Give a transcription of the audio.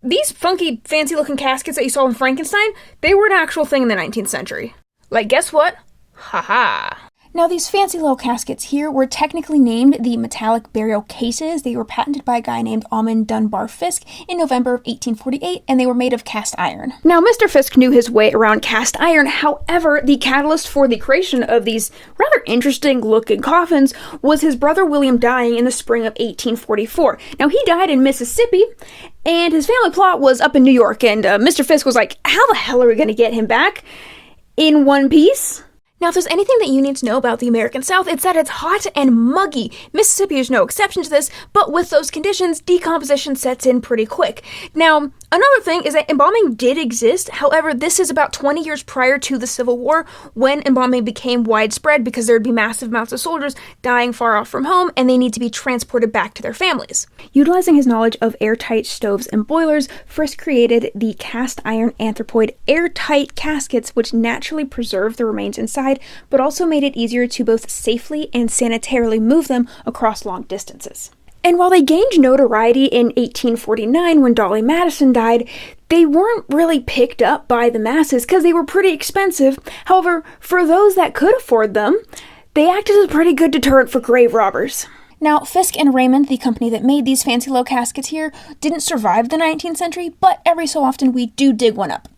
these funky, fancy-looking caskets that you saw in Frankenstein, they were an actual thing in the 19th century. Like, guess what? Haha. Now, these fancy little caskets here were technically named the metallic burial cases. They were patented by a guy named Almond Dunbar Fisk in November of 1848, and they were made of cast iron. Now, Mr. Fisk knew his way around cast iron. However, the catalyst for the creation of these rather interesting-looking coffins was his brother William dying in the spring of 1844. Now, he died in Mississippi, and his family plot was up in New York, and Mr. Fisk was like, how the hell are we going to get him back in one piece? Now, if there's anything that you need to know about the American South, it's that it's hot and muggy. Mississippi is no exception to this, but with those conditions, decomposition sets in pretty quick. Now, another thing is that embalming did exist. However, this is about 20 years prior to the Civil War when embalming became widespread because there would be massive amounts of soldiers dying far off from home and they need to be transported back to their families. Utilizing his knowledge of airtight stoves and boilers, Frisk created the cast iron anthropoid airtight caskets, which naturally preserved the remains inside, but also made it easier to both safely and sanitarily move them across long distances. And while they gained notoriety in 1849 when Dolly Madison died, they weren't really picked up by the masses because they were pretty expensive. However, for those that could afford them, they acted as a pretty good deterrent for grave robbers. Now, Fisk and Raymond, the company that made these fancy low caskets here, didn't survive the 19th century, but every so often we do dig one up.